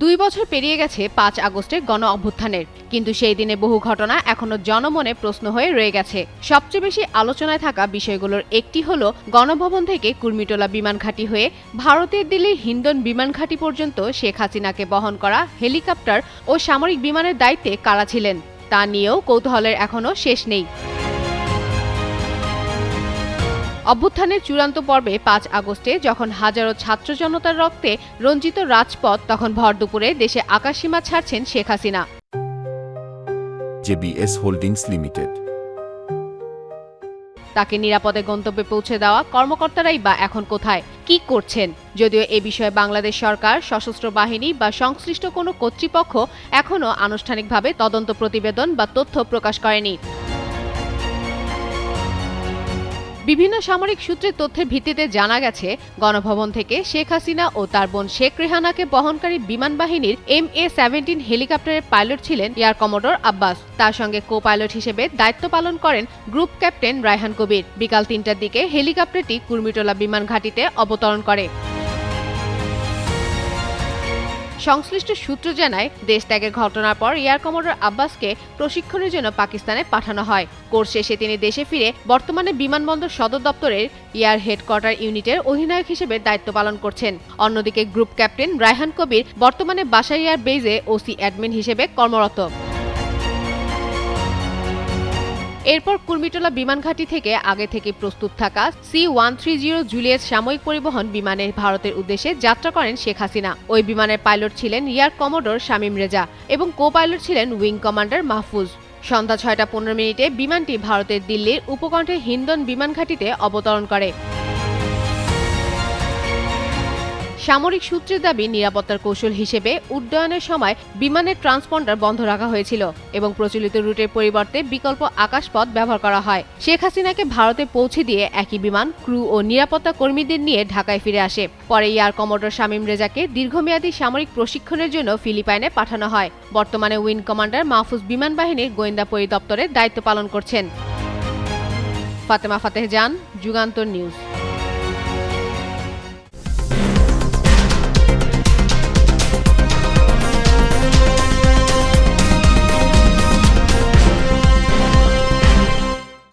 ২ বছর পেরিয়ে গেছে ৫ আগস্টের গণ অভ্যুত্থানের, কিন্তু সেই দিনে বহু ঘটনা এখনো জনমনে প্রশ্ন হয়ে রয়ে গেছে। সবচেয়ে বেশি আলোচনায় থাকা বিষয়গুলোর একটি হলো গণভবন থেকে কুর্মিটোলা বিমান ঘাঁটি হয়ে ভারতের দিল্লির হিন্ডন বিমান ঘাঁটি পর্যন্ত শেখ হাসিনাকে বহন করা হেলিকপ্টার ও সামরিক বিমানের দায়িত্বে কারা ছিলেন তা নিয়েও কৌতূহলের এখনো শেষ নেই। অভ্যুত্থানের চূড়ান্ত পর্বে ৫ আগস্টে যখন হাজারো ছাত্র জনতার রক্তে রঞ্জিত রাজপথ, তখন ভর দুপুরে দেশে আকাশসীমা ছাড়ছেন Sheikh Hasina. JBS holdings limited. তাকে নিরাপদে গন্তব্যে পৌঁছে দেওয়া কর্মকর্তারাই বা এখন কোথায়, কি করছেন? যদিও এ বিষয়ে বাংলাদেশ সরকার, সশস্ত্র বাহিনী বা সংশ্লিষ্ট কোনো কর্তৃপক্ষ এখনও আনুষ্ঠানিকভাবে তদন্ত প্রতিবেদন বা তথ্য প্রকাশ করেনি। বিভিন্ন সামরিক সূত্রের তথ্যের ভিত্তিতে জানা গেছে, গণভবন থেকে শেখ হাসিনা ও তার বোন শেখ রেহানাকে বহনকারী বিমান বাহিনীর MA-17 হেলিকপ্টারের পাইলট ছিলেন এয়ার কমোডর আব্বাস। তার সঙ্গে কো পাইলট হিসেবে দায়িত্ব পালন করেন গ্রুপ ক্যাপ্টেন রায়হান কবির। বিকাল ৩টার দিকে হেলিকপ্টারটি কুর্মিটোলা বিমান ঘাঁটিতে অবতরণ করে। সংশ্লিষ্ট সূত্র জানায়, দেশ ত্যাগের ঘটনার পর এয়ার কমোডর আব্বাসকে প্রশিক্ষণের জন্য পাকিস্তানে পাঠানো হয়। কোর্স শেষে তিনি দেশে ফিরে বর্তমানে বিমানবন্দর সদর দপ্তরের এয়ার হেডকোয়ার্টার ইউনিটের অধিনায়ক হিসেবে দায়িত্ব পালন করছেন। অন্যদিকে গ্রুপ ক্যাপ্টেন রায়হান কবির বর্তমানে বাসার এয়ার বেজে ওসি অ্যাডমিন হিসেবে কর্মরত। এরপর কুর্মিটোলা বিমান ঘাঁটি থেকে আগে থেকে প্রস্তুত থাকা C-130 জুলিয়েট সাময়িক পরিবহন বিমানে ভারতের উদ্দেশ্যে যাত্রা করেন শেখ হাসিনা। ওই বিমানের পাইলট ছিলেন এয়ার কমোডর শামীম রেজা এবং কো পাইলট ছিলেন উইং কমান্ডার মাহফুজ। সন্ধ্যা ৬টা ১৫ বিমানটি ভারতের দিল্লির উপকণ্ঠে হিন্ডন বিমান ঘাঁটিতে অবতরণ করে। সামরিক সূত্রের দাবি, নিরাপত্তার কৌশল হিসেবে উড্ডয়নের সময় বিমানের ট্রান্সপন্ডার বন্ধ রাখা হয়েছিল এবং প্রচলিত রুটের পরিবর্তে বিকল্প আকাশপথ ব্যবহার করা হয়। শেখ হাসিনাকে ভারতে পৌঁছে দিয়ে একই বিমান ক্রু ও নিরাপত্তা কর্মীদের নিয়ে ঢাকায় ফিরে আসে। পরে এয়ার কমোডর শামীম রেজাকে দীর্ঘমেয়াদী সামরিক প্রশিক্ষণের জন্য ফিলিপাইনে পাঠানো হয়। বর্তমানে উইং কমান্ডার মাহফুজ বিমান বাহিনীর গোয়েন্দা পরিদপ্তরে দায়িত্ব পালন করছেন। ফাতেমা ফাতেহ জান, যুগান্তর নিউজ।